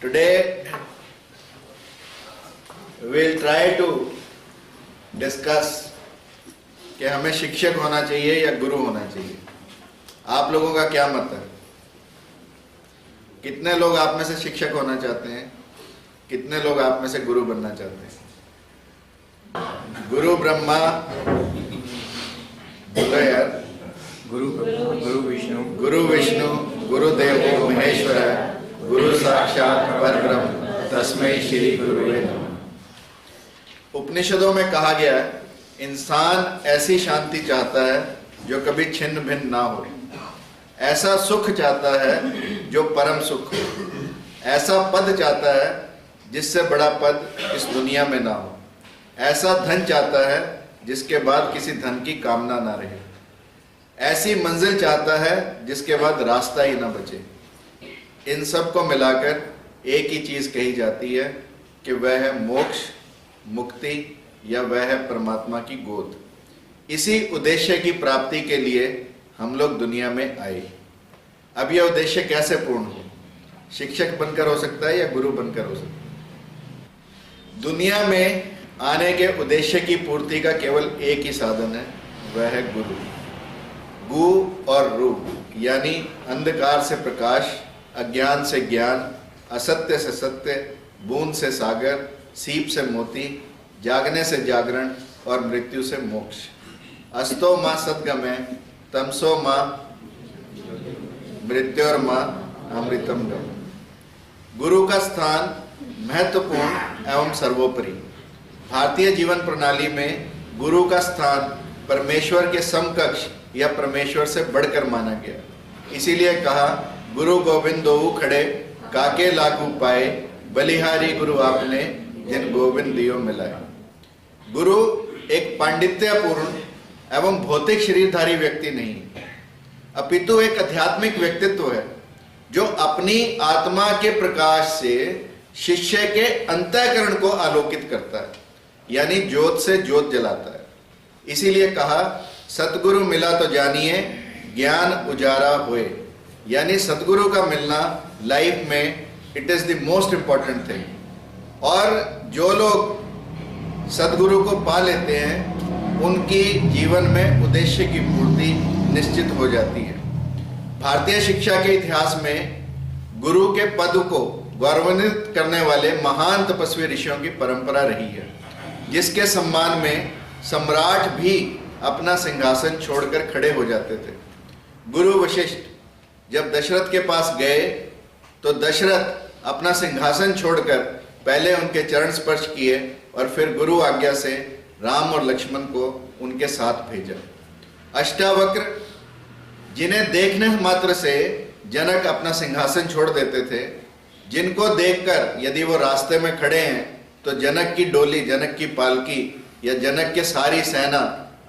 Today we will try to discuss कि हमें शिक्षक होना चाहिए या गुरु होना चाहिए। आप लोगों का क्या मत है? कितने लोग आप में से शिक्षक होना चाहते हैं? कितने लोग आप में से गुरु बनना चाहते हैं? गुरु ब्रह्मा बोलो यार। गुरु विष्णु गुरुदेवो महेश्वर गुरु साक्षात परब्रह्म तस्मै श्री गुरुवे नमः। उपनिषदों में कहा गया है, इंसान ऐसी शांति चाहता है जो कभी छिन्न भिन्न ना हो, ऐसा सुख चाहता है जो परम सुख हो, ऐसा पद चाहता है जिससे बड़ा पद इस दुनिया में ना हो, ऐसा धन चाहता है जिसके बाद किसी धन की कामना ना रहे, ऐसी मंजिल चाहता है जिसके बाद रास्ता ही ना बचे। इन सब को मिलाकर एक ही चीज कही जाती है कि वह है मोक्ष, मुक्ति या वह है परमात्मा की गोद। इसी उद्देश्य की प्राप्ति के लिए हम लोग दुनिया में आए। अब यह उद्देश्य कैसे पूर्ण हो? शिक्षक बनकर हो सकता है या गुरु बनकर हो सकता है? दुनिया में आने के उद्देश्य की पूर्ति का केवल एक ही साधन है, वह है गुरु। गु और रु यानी अंधकार से प्रकाश, अज्ञान से ज्ञान, असत्य से सत्य, बूंद से सागर, सीप से मोती, जागने से जागरण और मृत्यु से मोक्ष। अस्तो मां सद्गमय तमसो मां मृत्योर्मा अमृतम गम। गुरु का स्थान महत्वपूर्ण एवं सर्वोपरि। भारतीय जीवन प्रणाली में गुरु का स्थान परमेश्वर के समकक्ष या परमेश्वर से बढ़कर माना गया। इसीलिए कहा, गुरु गोविंद दोऊ खड़े काके लागू पाए, बलिहारी गुरु आपने जिन गोविंद दियो मिलाए। गुरु एक पांडित्यपूर्ण एवं भौतिक शरीरधारी व्यक्ति नहीं, अपितु एक आध्यात्मिक व्यक्तित्व है जो अपनी आत्मा के प्रकाश से शिष्य के अंतःकरण को आलोकित करता है, यानी ज्योत से ज्योत जलाता है। इसीलिए कहा, सतगुरु मिला तो जानिए ज्ञान उजारा होए, यानी सतगुरु का मिलना लाइफ में it is the most important thing. और जो लोग सतगुरु को पा लेते हैं उनकी जीवन में उद्देश्य की पूर्ति निश्चित हो जाती है। भारतीय शिक्षा के इतिहास में गुरु के पद को गौरवान्वित करने वाले महान तपस्वी ऋषियों की परंपरा रही है, जिसके सम्मान में सम्राट भी अपना सिंहासन छोड़कर खड़े हो जाते थे। गुरु वशिष्ठ जब दशरथ के पास गए तो दशरथ अपना सिंहासन छोड़कर पहले उनके चरण स्पर्श किए और फिर गुरु आज्ञा से राम और लक्ष्मण को उनके साथ भेजा। अष्टावक्र जिन्हें देखने मात्र से जनक अपना सिंहासन छोड़ देते थे, जिनको देखकर यदि वो रास्ते में खड़े हैं तो जनक की डोली, जनक की पालकी या जनक के सारी सेना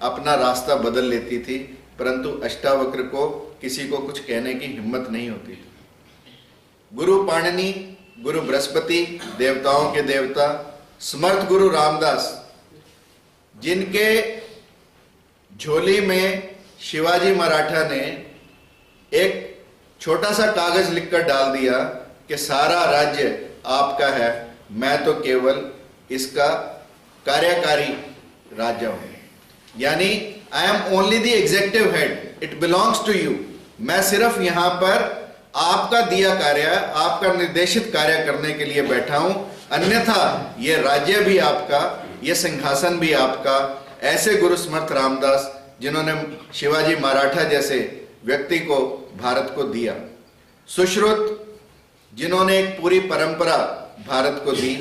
अपना रास्ता बदल लेती थी, परंतु अष्टावक्र को किसी को कुछ कहने की हिम्मत नहीं होती थी। गुरु पाणिनि, गुरु बृहस्पति, देवताओं के देवता, समर्थ गुरु रामदास, जिनके झोली में शिवाजी मराठा ने एक छोटा सा कागज लिखकर डाल दिया कि सारा राज्य आपका है, मैं तो केवल इसका कार्यकारी राजा हूं, यानी I am only the executive head, it belongs to you. मैं सिर्फ यहां पर आपका दिया कार्य, आपका निर्देशित कार्य करने के लिए बैठा हूं, अन्यथा ये राज्य भी आपका, ये सिंहासन भी आपका। ऐसे गुरु समर्थ रामदास, जिन्होंने शिवाजी मराठा जैसे व्यक्ति को भारत को दिया। सुश्रुत, जिन्होंने एक पूरी परंपरा भारत को दी,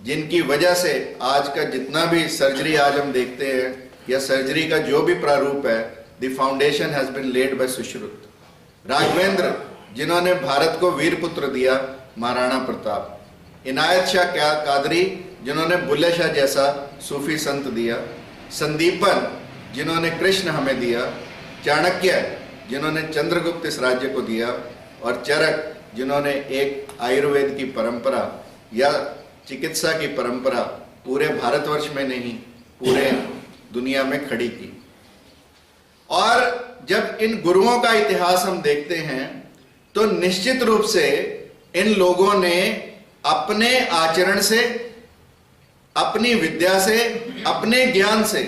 जिनकी वजह से आज का जितना भी सर्जरी आज हम देखते हैं या सर्जरी का जो भी प्रारूप है, the foundation has been laid by Sushrut. Raghavendra, जिन्होंने भारत को वीर पुत्र दिया, महाराणा प्रताप। इनायत शाह कादरी, जिन्होंने बुल्ले शाह जैसा सूफी संत दिया। संदीपन, जिन्होंने कृष्ण हमें दिया। चाणक्य, जिन्होंने चंद्रगुप्त इस राज्य को दिया। और चरक, जिन्होंने एक आयुर्वेद की परंपरा या चिकित्सा की परंपरा पूरे भारतवर्ष में नहीं, पूरे दुनिया में खड़ी की। और जब इन गुरुओं का इतिहास हम देखते हैं तो निश्चित रूप से इन लोगों ने अपने आचरण से, अपनी विद्या से, अपने ज्ञान से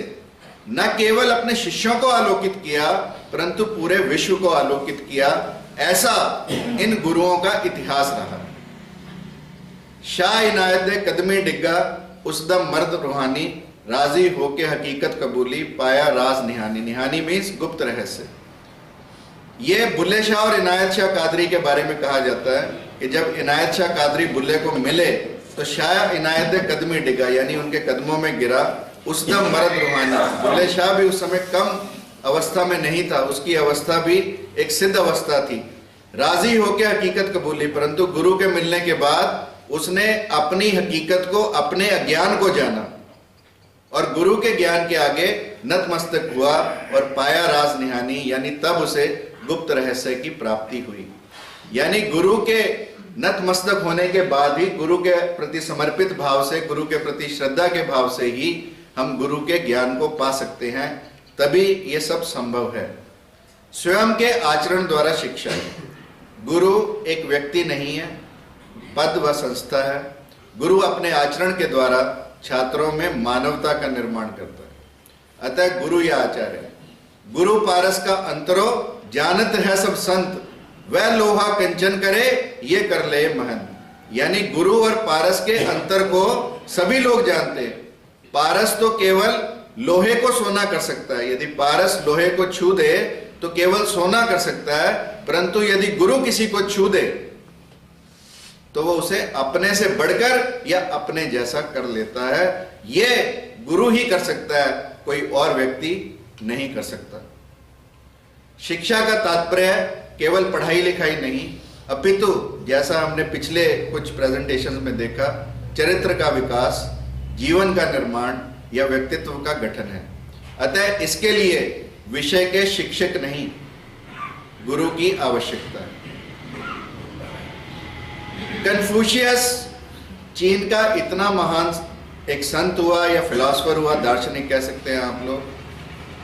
न केवल अपने शिष्यों को आलोकित किया परंतु पूरे विश्व को आलोकित किया। ऐसा इन गुरुओं का इतिहास रहा। शाह इनायत दे कदमी डिग्गा उसदम मर्द रूहानी, राजी होके हकीकत कबूली, पाया राज निहानी। निहानी मीन्स गुप्त रहस्य। ये बुल्ले शाह और इनायत शाह कादरी के बारे में कहा जाता है कि जब इनायत शाह कादरी बुल्ले को मिले तो शाह इनायत दे कदमी डिग्गा, यानी उनके कदमों में गिरा। उसदम मर्द रूहानी, बुल्ले शाह भी उस समय कम अवस्था में नहीं था, उसकी अवस्था भी एक सिद्ध अवस्था थी। राजी होके हकीकत कबूली, परंतु गुरु के मिलने के बाद उसने अपनी हकीकत को, अपने अज्ञान को जाना और गुरु के ज्ञान के आगे नतमस्तक हुआ और पाया राज निहानी, यानी तब उसे गुप्त रहस्य की प्राप्ति हुई। यानी गुरु के नतमस्तक होने के बाद ही, गुरु के प्रति समर्पित भाव से, गुरु के प्रति श्रद्धा के भाव से ही हम गुरु के ज्ञान को पा सकते हैं। तभी ये सब संभव है। स्वयं के आचरण द्वारा शिक्षा है। गुरु एक व्यक्ति नहीं है, पद व संस्था है। गुरु अपने आचरण के द्वारा छात्रों में मानवता का निर्माण करता है। अतः गुरु या आचार्य है। गुरु पारस का अंतरो जानत है सब संत, वह लोहा कंचन करे ये कर ले महन। यानी गुरु और पारस के अंतर को सभी लोग जानते हैं। पारस तो केवल लोहे को सोना कर सकता है। यदि पारस लोहे को छू दे तो केवल सोना कर सकता है, परंतु यदि गुरु किसी को छू दे तो वो उसे अपने से बढ़कर या अपने जैसा कर लेता है। ये गुरु ही कर सकता है, कोई और व्यक्ति नहीं कर सकता। शिक्षा का तात्पर्य केवल पढ़ाई लिखाई नहीं, अपितु जैसा हमने पिछले कुछ प्रेजेंटेशंस में देखा, चरित्र का विकास, जीवन का निर्माण या व्यक्तित्व का गठन है। अतः इसके लिए विषय के शिक्षक नहीं, गुरु की आवश्यकता है। कन्फ्यूशियस चीन का इतना महान एक संत हुआ या फिलॉसफर हुआ, दार्शनिक कह सकते हैं आप लोग,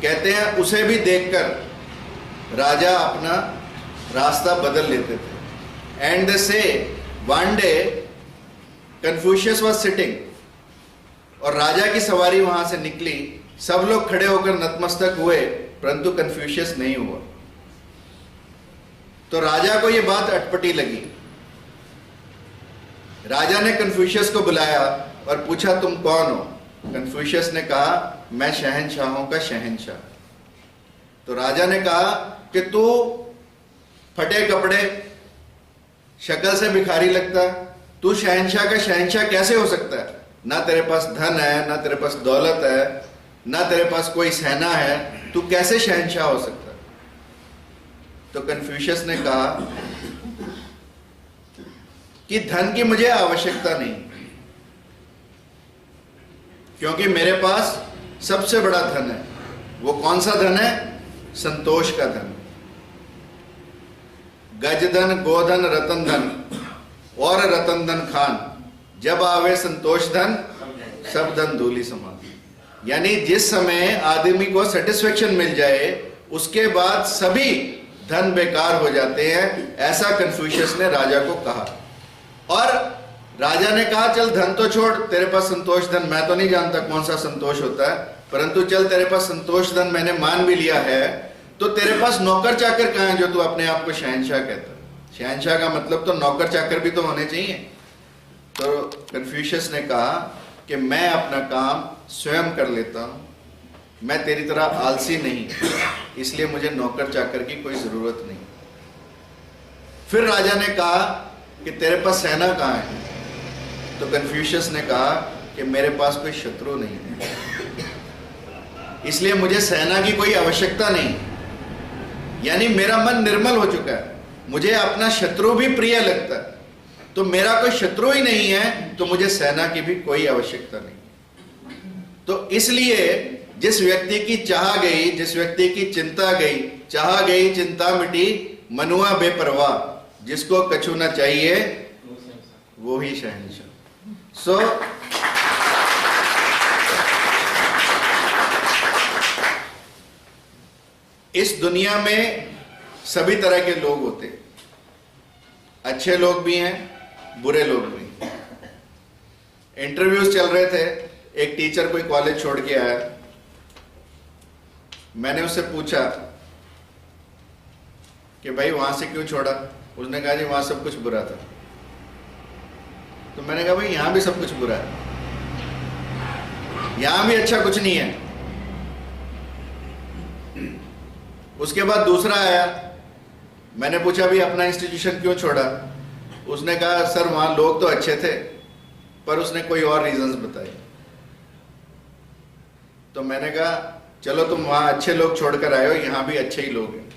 कहते हैं उसे भी देखकर राजा अपना रास्ता बदल लेते थे। एंड दे से one day Confucius was sitting, और राजा की सवारी वहां से निकली, सब लोग खड़े होकर नतमस्तक हुए परंतु कन्फ्यूशियस नहीं हुआ। तो राजा को यह बात अटपटी लगी। राजा ने कन्फ्यूशियस को बुलाया और पूछा तुम कौन हो? कन्फ्यूशियस ने कहा मैं शहंशाहों का शहंशाह। तो राजा ने कहा कि तू फटे कपड़े, शक्ल से भिखारी लगता, तू शहंशाह का शहंशाह कैसे हो सकता है? ना तेरे पास धन है, ना तेरे पास दौलत है, ना तेरे पास कोई सेना है, तू कैसे शहंशाह हो सकता है? तो कन्फ्यूशियस ने कहा कि धन की मुझे आवश्यकता नहीं, क्योंकि मेरे पास सबसे बड़ा धन है। वो कौन सा धन है? संतोष का धन। गज धन, गोधन, रतन धन और रतन धन खान, जब आवे संतोष धन सब धन धूलि समान। यानी जिस समय आदमी को सेटिस्फेक्शन मिल जाए उसके बाद सभी धन बेकार हो जाते हैं, ऐसा कन्फ्यूशियस ने राजा को कहा। और राजा ने कहा चल धन तो छोड़, तेरे पास संतोष धन, मैं तो नहीं जानता कौन सा संतोष होता है, परंतु चल तेरे पास संतोष धन मैंने मान भी लिया है, तो तेरे पास नौकर चाकर कहाँ है जो तू अपने आप को शहंशाह कहता? शहंशाह का मतलब तो नौकर चाकर भी तो होने चाहिए। तो कन्फ्यूशियस ने कहा कि मैं अपना काम स्वयं कर लेता हूं, मैं तेरी तरह आलसी नहीं, इसलिए मुझे नौकर चाकर की कोई जरूरत नहीं। फिर राजा ने कहा कि तेरे पास सेना कहाँ है? तो कन्फ्यूशियस ने कहा कि मेरे पास कोई शत्रु नहीं है, इसलिए मुझे सेना की कोई आवश्यकता नहीं। यानी मेरा मन निर्मल हो चुका है, मुझे अपना शत्रु भी प्रिय लगता है, तो मेरा कोई शत्रु ही नहीं है, तो मुझे सेना की भी कोई आवश्यकता नहीं। तो इसलिए जिस व्यक्ति की चाह गई, जिस व्यक्ति की चिंता गई, चाह गई चिंता मिटी, मनुआ बेपरवाह, जिसको कछु न चाहिए वो ही शहंशाह। सो इस दुनिया में सभी तरह के लोग होते हैं। अच्छे लोग भी हैं, बुरे लोग भी हैं। इंटरव्यूज चल रहे थे, एक टीचर कोई कॉलेज छोड़ के आया, मैंने उससे पूछा कि भाई वहां से क्यों छोड़ा? उसने कहा जी वहां सब कुछ बुरा था। तो मैंने कहा भाई यहां भी सब कुछ बुरा है, यहां भी अच्छा कुछ नहीं है। उसके बाद दूसरा आया, मैंने पूछा भी अपना इंस्टीट्यूशन क्यों छोड़ा? उसने कहा सर वहां लोग तो अच्छे थे, पर उसने कोई और रीजंस बताए। तो मैंने कहा चलो तुम वहां अच्छे लोग छोड़कर आए हो, यहां भी अच्छे ही लोग हैं।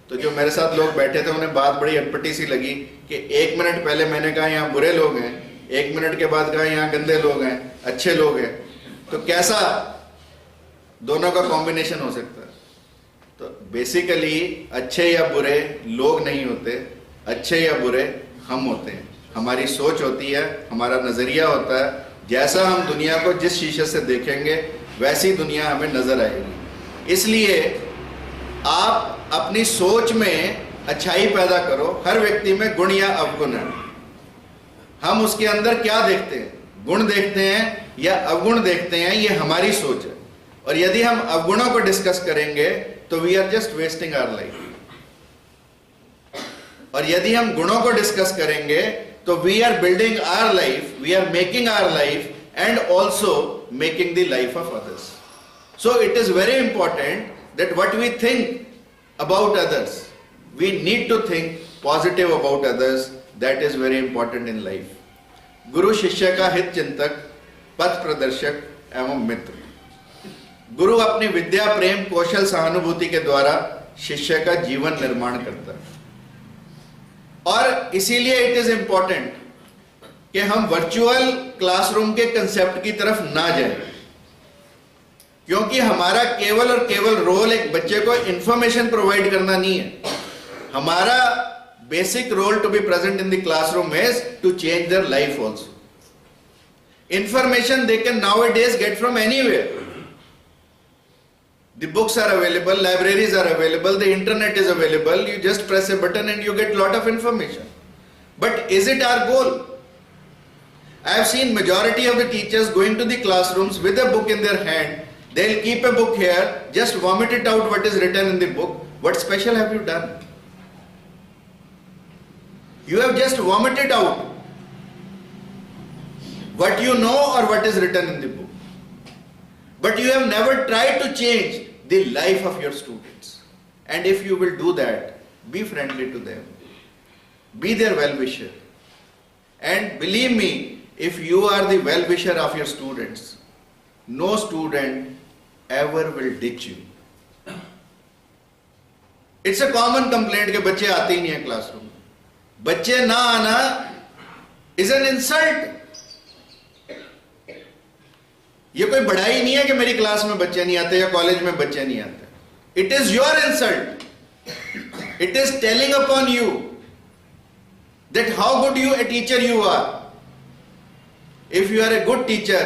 तो जो मेरे साथ लोग बैठे थे उन्हें बात बड़ी अटपटी सी लगी कि 1 मिनट पहले मैंने कहा यहाँ बुरे लोग हैं, 1 मिनट के बाद कहा यहाँ गंदे लोग हैं, अच्छे लोग हैं, तो कैसा दोनों का कॉम्बिनेशन हो सकता है? तो बेसिकली अच्छे या बुरे लोग नहीं होते, अच्छे या बुरे हम होते हैं। हमारी सोच होती है, हमारा नजरिया होता है। जैसा हम दुनिया को जिस शीशे से देखेंगे वैसी दुनिया हमें नजर आएगी। इसलिए आप अपनी सोच में अच्छाई पैदा करो। हर व्यक्ति में गुण या अवगुण है, हम उसके अंदर क्या देखते हैं, गुण देखते हैं या अवगुण देखते हैं, ये हमारी सोच है। और यदि हम अवगुणों को डिस्कस करेंगे तो we are just wasting our life, और यदि हम गुणों को डिस्कस करेंगे तो we are building our life, we are making our life and also making the life of others. So it is very important that what we think about others, we need to think positive about others. That is very important in life. गुरु शिष्य का हित चिंतक, पथ प्रदर्शक एवं मित्र। गुरु अपनी विद्या, प्रेम, कौशल, सहानुभूति के द्वारा शिष्य का जीवन निर्माण करता है। और इसीलिए इट इज इंपॉर्टेंट कि हम वर्चुअल क्लासरूम के कंसेप्ट की तरफ ना जाएं, क्योंकि हमारा केवल और केवल रोल एक बच्चे को इंफॉर्मेशन प्रोवाइड करना नहीं है। हमारा basic role to be present in the classroom is to change their life also. Information they can nowadays get from anywhere. The books are available, libraries are available, the internet is available. You just press a button and you get lot of information. But is it our goal? I have seen majority of the teachers going to the classrooms with a book in their hand. They'll keep a book here, just vomit it out what is written in the book. What special have you done? You have just vomited out what you know or what is written in the book. But you have never tried to change the life of your students. And if you will do that, be friendly to them. Be their well-wisher. And believe me, if you are the well-wisher of your students, no student ever will ditch you. It's a common complaint कि बच्चे आते ही नहीं है classroom. बच्चे ना आना is an insult. ये कोई बढ़ाई नहीं है कि मेरी क्लास में बच्चे नहीं आते या कॉलेज में बच्चे नहीं आते। It is your insult. It is telling upon you that how good U a teacher you are. If you are a good teacher,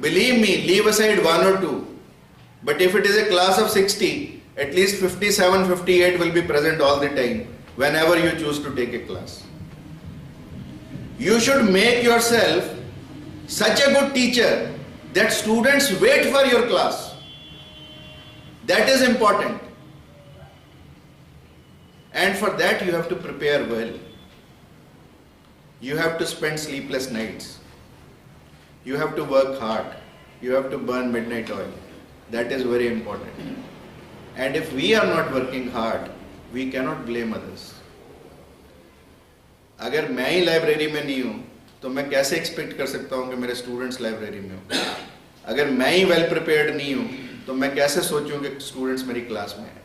believe me, leave aside 1 or 2. But if it is a class of 60, at least 57, 58 will be present all the time whenever you choose to take a class. You should make yourself such a good teacher that students wait for your class. That is important. And for that you have to prepare well. You have to spend sleepless nights. You have to work hard. You have to burn midnight oil. That is very important. And if we are not working hard, we cannot blame others. अगर मैं ही library में नहीं हूं तो मैं कैसे expect कर सकता हूं कि मेरे स्टूडेंट्स लाइब्रेरी में हो? अगर मैं ही वेल प्रिपेयर्ड नहीं हूं तो मैं कैसे सोचूं कि स्टूडेंट्स मेरी क्लास में आए?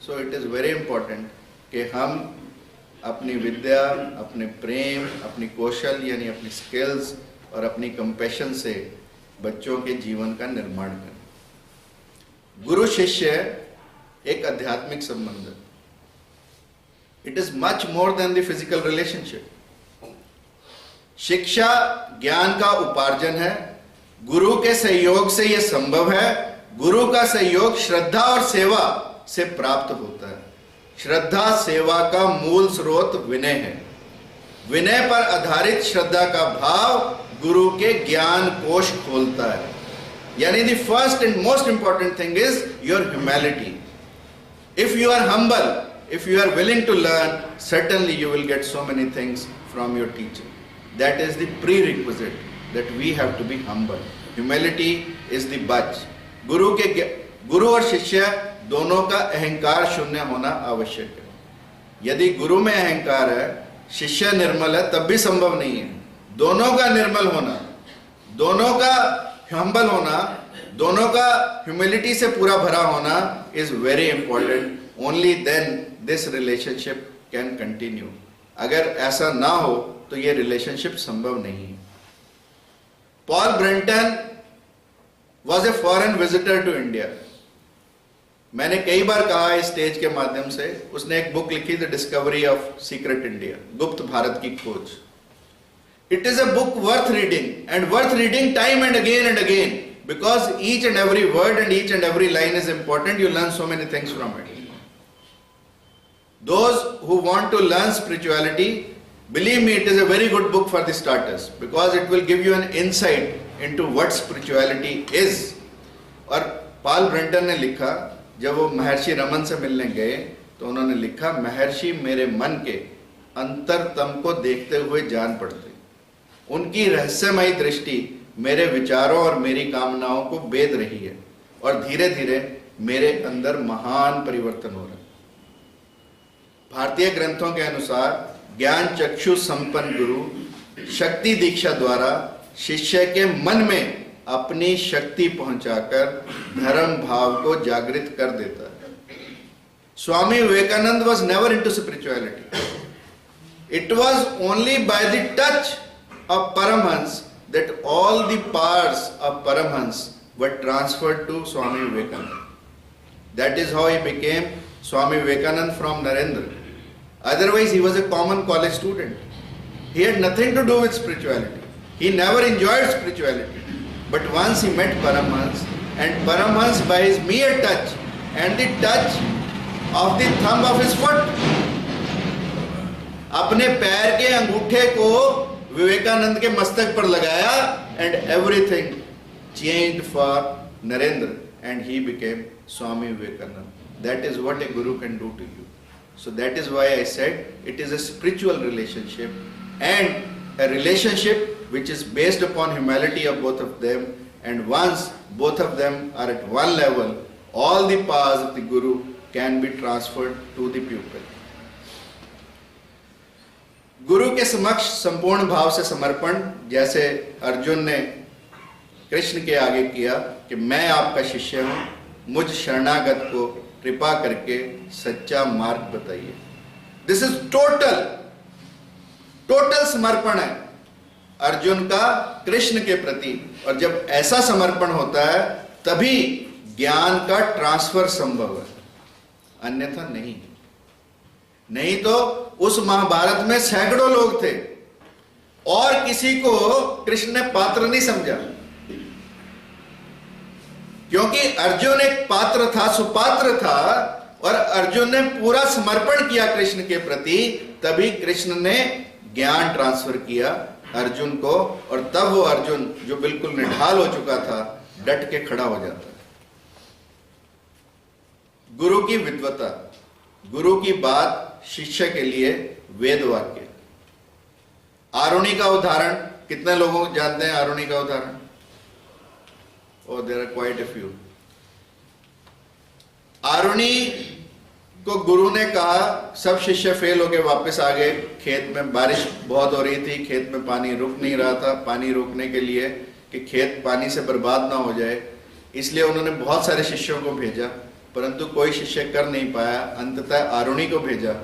So it is very important कि हम अपनी विद्या, अपने प्रेम, अपनी कौशल यानी अपनी स्किल्स और अपनी कंपैशन से बच्चों के जीवन का निर्माण करें। गुरु शिष्य एक आध्यात्मिक संबंध है। It is much more than the physical relationship. शिक्षा ज्ञान का उपार्जन है। गुरु के सहयोग से यह संभव है। गुरु का सहयोग श्रद्धा और सेवा से प्राप्त होता है। श्रद्धा सेवा का मूल स्रोत विनय है। विनय पर आधारित श्रद्धा का भाव गुरु के ज्ञान कोश खोलता है। यानी the first and most important thing is your humility. If you are humble, if you are willing to learn, certainly you will get so many things from your teacher. That is the prerequisite, that we have to be humble. Humility is the badge. गुरु और शिष्य दोनों का अहंकार शून्य होना आवश्यक है। यदि गुरु में अहंकार है, शिष्य निर्मल है, तब भी संभव नहीं है। दोनों का निर्मल होना, दोनों का हम्बल होना, दोनों का ह्यूमिलिटी से पूरा भरा होना is very important. Only then this relationship can continue. अगर ऐसा ना हो तो ये रिलेशनशिप संभव नहीं है। Paul Brunton was a foreign visitor to India. मैंने कई बार कहा इस स्टेज के माध्यम से, उसने एक बुक लिखी, the discovery of secret India, गुप्त भारत की खोज। It is a book worth reading, and worth reading time and again, because each and every word and each and every line is important. You learn so many things from it. Those who want to learn spirituality, believe me, it is a very good book for the starters, because it will give you an insight into what spirituality is. और Paul Brenton ने लिखा, जब वो महर्षि रमन से मिलने गए तो उन्होंने लिखा, महर्षि मेरे मन के अंतरतम को देखते हुए जान पड़ते, उनकी रहस्यमयी दृष्टि मेरे विचारों और मेरी कामनाओं को बेद रही है, और धीरे धीरे मेरे अंदर महान परिवर्तन हो रहा है। भारतीय ग्रंथों के अनुसार ज्ञान चक्षु संपन्न गुरु शक्ति दीक्षा द्वारा शिष्य के मन में अपनी शक्ति पहुंचाकर धर्म भाव को जागृत कर देता है। Swami Vivekananda was never into spirituality. It was only by the touch of Paramhans that all the powers of Paramhans were transferred to Swami Vivekananda. That is how he became Swami Vivekananda from Narendra. Otherwise, he was a common college student. He had nothing to do with spirituality. He never enjoyed spirituality. But once he met Paramhans, and Paramhans by his mere touch and the touch of the thumb of his foot, अपने पैर के अंगूठे को विवेकानंद के मस्तक पर लगाया, and everything changed for Narendra, and he became Swami Vivekananda. That is what a guru can do to you. So that is why I said it is a spiritual relationship, and a relationship which is based upon humility of both of them, and once both of them are at one level, all the powers of the guru can be transferred to the pupil. गुरु के समक्ष संपूर्ण भाव से समर्पण, जैसे अर्जुन ने कृष्ण के आगे किया कि मैं आपका शिष्य हूं, मुझ शरणागत को कृपा करके सच्चा मार्ग बताइए। दिस इज टोटल समर्पण है अर्जुन का कृष्ण के प्रति, और जब ऐसा समर्पण होता है तभी ज्ञान का ट्रांसफर संभव है, अन्यथा नहीं तो उस महाभारत में सैकड़ों लोग थे और किसी को कृष्ण ने पात्र नहीं समझा, क्योंकि अर्जुन एक पात्र था, सुपात्र था, और अर्जुन ने पूरा समर्पण किया कृष्ण के प्रति, तभी कृष्ण ने ज्ञान ट्रांसफर किया अर्जुन को, और तब वो अर्जुन जो बिल्कुल निढाल हो चुका था डट के खड़ा हो जाता है। गुरु की विद्वता, गुरु की बात शिष्य के लिए वेद वाक्य। आरुणि का उदाहरण कितने लोगों को जानते हैं? आरुणि का उदाहरण, और there are quite a few. Aruni को गुरु ने कहा, सब शिष्य फेल होके वापस आ गए। खेत में बारिश बहुत हो रही थी, खेत में पानी रुक नहीं रहा था। पानी रोकने के लिए कि खेत पानी से बर्बाद ना हो जाए, इसलिए उन्होंने बहुत सारे शिष्यों को भेजा, परंतु कोई शिष्य कर नहीं पाया। अंततः आरुणि को भेजा,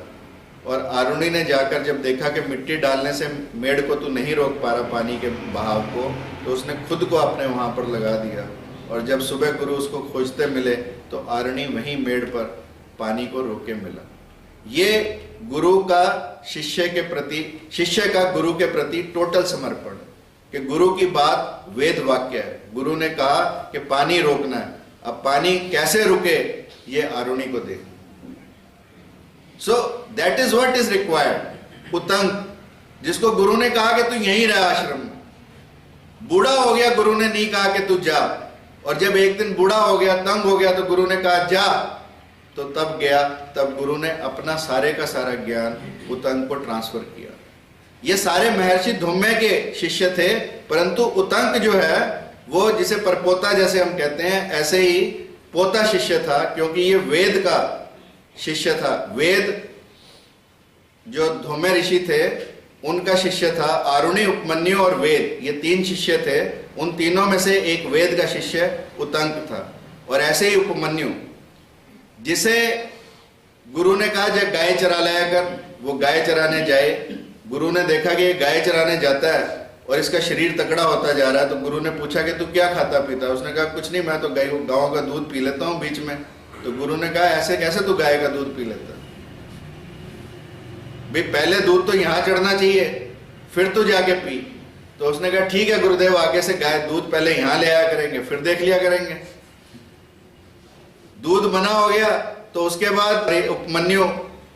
और आरुणि ने जाकर जब देखा कि मिट्टी डालने से मेड़ को तो नहीं रोक पा रहा पानी के बहाव को, तो उसने खुद को अपने वहां पर लगा दिया, और जब सुबह गुरु उसको खोजते मिले तो आरुणि वहीं मेड़ पर पानी को रोके मिला। ये गुरु का शिष्य के प्रति, शिष्य का गुरु के प्रति टोटल समर्पण, कि गुरु की बात वेद वाक्य है। गुरु ने कहा कि पानी रोकना है, अब पानी कैसे रुके ये आरुणि को दे। So that is what is required. Uttanka जिसको गुरु ने कहा कि तू यहीं रह आश्रम में। बूढ़ा हो गया, गुरु ने नहीं कहा कि तू जा। और जब एक दिन बूढ़ा हो गया, तंग हो गया, तो गुरु ने कहा जा, तो तब गया। तब गुरु ने अपना सारे का सारा ज्ञान उतंग को ट्रांसफर किया। ये सारे महर्षि धुम्मे के शिष्य थे, परंतु उतंग जो है वो जिसे परपोता जैसे हम कहते हैं, ऐसे ही पोता शिष्य था, क्योंकि ये वेद का शिष्य था। वेद जो धुम्मे ऋषि थे उनका शिष्य था। आरुणि, उपमन्यु और वेद, ये तीन शिष्य थे। उन तीनों में से एक वेद का शिष्य उतंग था। और ऐसे ही उपमन्यु, जिसे गुरु ने कहा जब गाय चरा लाया कर, वो गाय चराने जाए। गुरु ने देखा कि ये गाय चराने जाता है और इसका शरीर तगड़ा होता जा रहा है, तो गुरु ने पूछा कि तू क्या खाता पीता है? उसने कहा कुछ नहीं, मैं तो गायों का दूध पी लेता हूँ बीच में। तो गुरु ने कहा ऐसे कैसे तू गाय का दूध पी लेता? भाई पहले दूध तो यहाँ चढ़ना चाहिए, फिर तू जाके पी। तो उसने कहा ठीक है गुरुदेव, आगे से गाय दूध पहले यहाँ ले आया करेंगे, फिर देख लिया करेंगे। दूध बना हो गया, तो उसके बाद उपमन्यु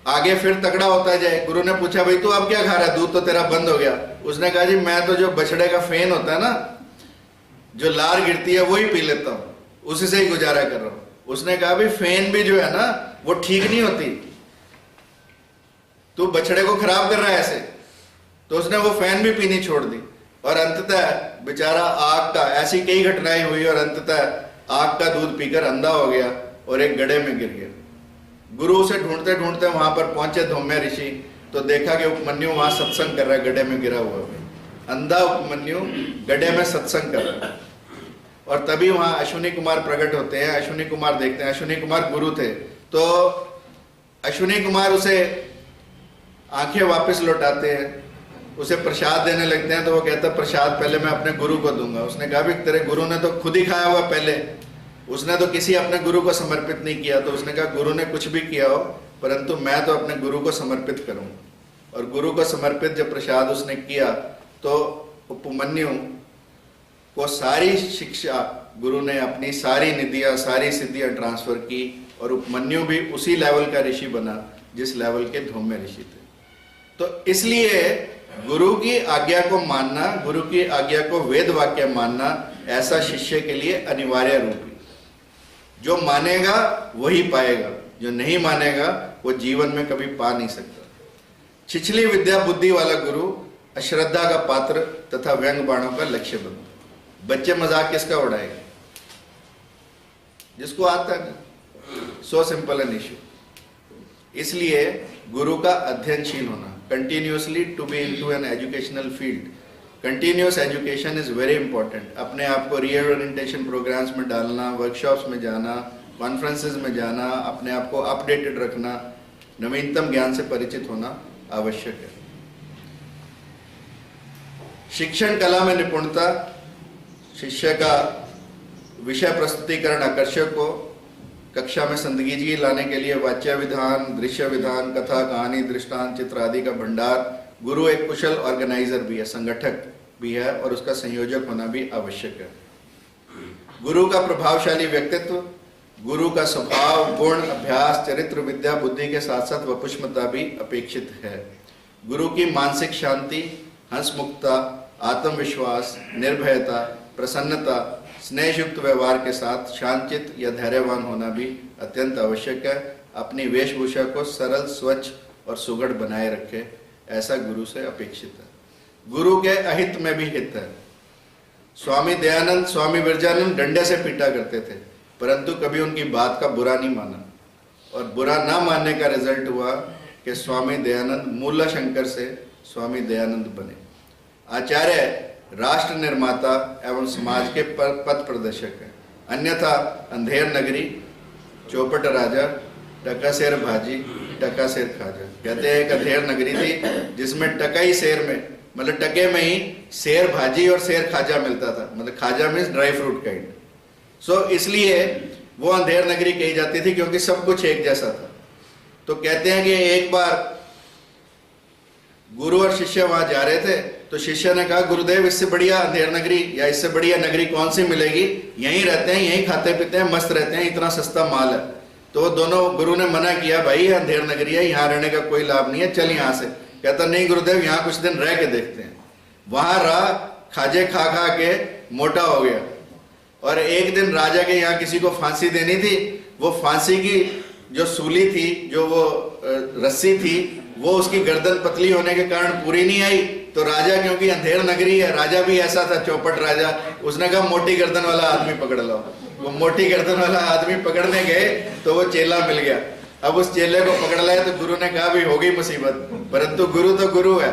आगे फिर तगड़ा होता जाए। गुरु ने पूछा भाई तू अब क्या खा रहा है? दूध तो तेरा बंद हो गया। उसने कहा जी मैं तो जो बछड़े का फेन होता है ना, जो लार गिरती है वही पी लेता हूं, उसी से ही गुजारा कर रहा हूं। उसने कहा भाई फेन भी जो है ना वो ठीक नहीं होती, तू बछड़े को खराब कर रहा है ऐसे। तो उसने वो फैन भी पीनी छोड़ दी और अंततः बेचारा आग का, ऐसी कई घटनाएं हुई और अंततः आग का दूध पीकर अंधा हो गया और एक गड्ढे में गिर गया। गुरु उसे ढूंढते ढूंढते वहां पर पहुंचे धुम्मे ऋषि, तो देखा कि उपमन्यु वहां सत्संग कर रहा है, गड्ढे में गिरा हुआ है। अंधा उपमन्यु गड्ढे में सत्संग कर रहा है। और तभी वहां अश्विनी कुमार प्रकट होते हैं। अश्विनी कुमार देखते हैं, अश्विनी कुमार गुरु थे, तो अश्विनी कुमार उसे आंखें वापस लौटाते हैं, उसे प्रसाद देने लगते हैं। तो वो कहता प्रसाद पहले मैं अपने गुरु को दूंगा। उसने कहा भी तेरे गुरु ने तो खुद ही खाया हुआ पहले, उसने तो किसी अपने गुरु को समर्पित नहीं किया। तो उसने कहा गुरु ने कुछ भी किया हो, परंतु मैं तो अपने गुरु को समर्पित करूंगा। और गुरु को समर्पित जब प्रसाद उसने किया, तो उपमन्यु को सारी शिक्षा गुरु ने, अपनी सारी निधियां, सारी सिद्धियां ट्रांसफर की। और उपमन्यु भी उसी लेवल का ऋषि बना जिस लेवल के धुम्मे ऋषि थे। तो इसलिए गुरु की आज्ञा को मानना, गुरु की आज्ञा को वेद वाक्य मानना, ऐसा शिष्य के लिए अनिवार्य रूप है। जो मानेगा वही पाएगा, जो नहीं मानेगा वो जीवन में कभी पा नहीं सकता। छिछली विद्या बुद्धि वाला गुरु अश्रद्धा का पात्र तथा व्यंग बाणों का लक्ष्य बनता। बच्चे मजाक किसका उड़ाएगा? जिसको आता है। So simple an issue. इसलिए गुरु का अध्ययनशील होना, continuously to be into an educational field. Continuous education is very important. अपने आप को रीओरिएंटेशन प्रोग्राम्स में डालना, वर्कशॉप्स में जाना, कॉन्फ्रेंसेज में जाना, अपने आप को अपडेटेड रखना, नवीनतम ज्ञान से परिचित होना आवश्यक है। शिक्षण कला में निपुणता, शिष्य का विषय प्रस्तुतिकरण आकर्षक हो, कक्षा में संदिग्धि लाने के लिए वाच्य विधान, दृश्य विधान, कथा, कहानी, दृष्टांत, चित्र आदि का भंडार। गुरु एक कुशल ऑर्गेनाइजर भी है, संगठक भी है, और उसका संयोजक होना भी आवश्यक है। गुरु का प्रभावशाली व्यक्तित्व, गुरु का स्वभाव, गुण, अभ्यास, चरित्र, विद्या, बुद्धि के साथ साथ वपुष्मता भी अपेक्षित है। गुरु की मानसिक शांति, हंसमुखता, आत्मविश्वास, निर्भयता, प्रसन्नता, स्नेहयुक्त व्यवहार के साथ शांतचित्त या धैर्यवान होना भी अत्यंत आवश्यक है। अपनी वेशभूषा को सरल, स्वच्छ और सुघड़ बनाए रखे, ऐसा गुरु से अपेक्षित है। गुरु के अहित में भी हित है। स्वामी दयानंद, स्वामी विरजानंद डंडे से पीटा करते थे, परंतु कभी उनकी बात का बुरा नहीं माना। और बुरा ना मानने का रिजल्ट हुआ कि स्वामी दयानंद मूला शंकर से स्वामी दयानंद बने। आचार्य राष्ट्र निर्माता एवं समाज के पथ प्रदर्शक है। अन्यथा अंधेर नगरी, चौपट राजा, टका शेर भाजी, टका शेर खाजा। कहते हैं एक अंधेर नगरी थी जिसमें टका ही शेर में, मतलब टके में ही शेर भाजी और शेर खाजा मिलता था। मतलब खाजा मीन्स ड्राई फ्रूट काइंड। सो इसलिए वो अंधेर नगरी कही जाती थी, क्योंकि सब कुछ एक जैसा था। तो कहते हैं कि एक बार गुरु और शिष्य वहां जा रहे थे, तो शिष्य ने कहा गुरुदेव इससे बढ़िया अंधेर नगरी या इससे बढ़िया नगरी कौन सी मिलेगी? यहीं रहते हैं, यहीं खाते पीते हैं, मस्त रहते हैं, इतना सस्ता माल है। तो दोनों, गुरु ने मना किया, भाई अंधेर नगरी है, यहाँ रहने का कोई लाभ नहीं है, चल यहाँ से। कहता नहीं गुरुदेव यहाँ कुछ दिन रह के देखते हैं। वहां रहा, खाजे खा खा के मोटा हो गया। और एक दिन राजा के यहाँ किसी को फांसी देनी थी, वो फांसी की जो सूली थी, जो वो रस्सी थी, वो उसकी गर्दन पतली होने के कारण पूरी नहीं आई। तो राजा, क्योंकि अंधेर नगरी है, राजा भी ऐसा था चौपट राजा, उसने कहा मोटी गर्दन वाला आदमी पकड़ लो। वो मोटी गर्दन वाला आदमी पकड़ने गए तो वो चेला मिल गया। अब उस चेले को पकड़ लाया तो गुरु ने कहा भी हो गई मुसीबत, परंतु गुरु तो गुरु है।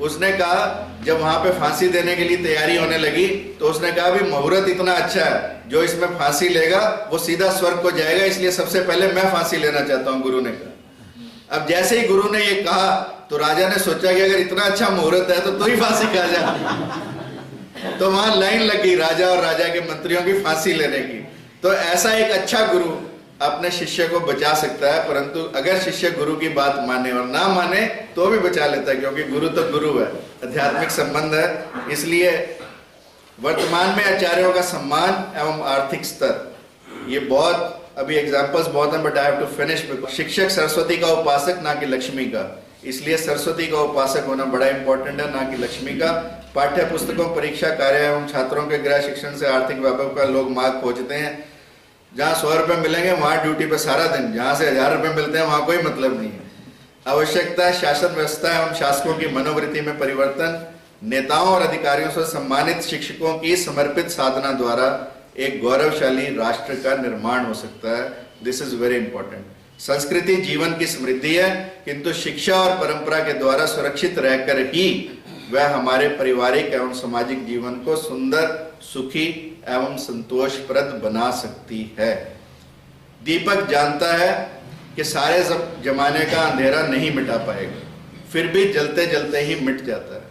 उसने कहा, जब वहां पे फांसी देने के लिए तैयारी होने लगी तो उसने कहा भी मुहूर्त इतना अच्छा है, जो इसमें फांसी लेगा वो सीधा स्वर्ग को जाएगा, इसलिए सबसे पहले मैं फांसी लेना चाहता हूं, गुरु ने कहा। अब जैसे ही गुरु ने ये कहा तो राजा ने सोचा कि अगर इतना अच्छा मुहूर्त है तो तू ही फांसी खा जा। तो वहां लाइन लग गई राजा और राजा के मंत्रियों की फांसी लेने की। तो ऐसा एक अच्छा गुरु अपने शिष्य को बचा सकता है, परंतु अगर शिष्य गुरु की बात माने और ना माने तो भी बचा लेता है, क्योंकि गुरु तो गुरु है, आध्यात्मिक संबंध है। इसलिए वर्तमान में आचार्यों का सम्मान एवं आर्थिक स्तर, ये बहुत अभी एग्जांपल्स बहुत हैं, but I have to finish. शिक्षक सरस्वती का उपासक, ना कि लक्ष्मी का, इसलिए सरस्वती का उपासक होना बड़ा इंपॉर्टेंट है, ना कि लक्ष्मी का। पाठ्य पुस्तकों, परीक्षा कार्य एवं छात्रों के गृह शिक्षण से आर्थिक वैभव का लोग मार्ग खोजते हैं। जहाँ 100 रुपए मिलेंगे वहां ड्यूटी पे सारा दिन, जहां से 1000 रुपए मिलते हैं वहां कोई मतलब नहीं है। आवश्यकता शासन व्यवस्था एवं शासकों की मनोवृत्ति में परिवर्तन, नेताओं और अधिकारियों से सम्मानित शिक्षकों की समर्पित साधना द्वारा एक गौरवशाली राष्ट्र का निर्माण हो सकता है। This is very important. संस्कृति जीवन की समृद्धि है, किंतु शिक्षा और परंपरा के द्वारा सुरक्षित रहकर ही वह हमारे पारिवारिक एवं सामाजिक जीवन को सुंदर, सुखी एवं संतोषप्रद बना सकती है। दीपक जानता है कि सारे जमाने का अंधेरा नहीं मिटा पाएगा, फिर भी जलते जलते ही मिट जाता है,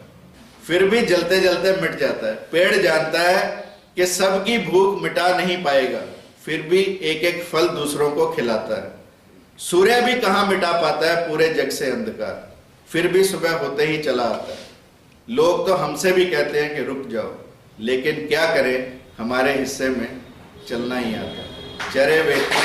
फिर भी जलते जलते मिट जाता है। पेड़ जानता है कि सबकी भूख मिटा नहीं पाएगा, फिर भी एक एक फल दूसरों को खिलाता है। सूर्य भी कहां मिटा पाता है पूरे जग से अंधकार, फिर भी सुबह होते ही चला आता है। लोग तो हमसे भी कहते हैं कि रुक जाओ, लेकिन क्या करें, हमारे हिस्से में चलना ही आता है। चरे वेती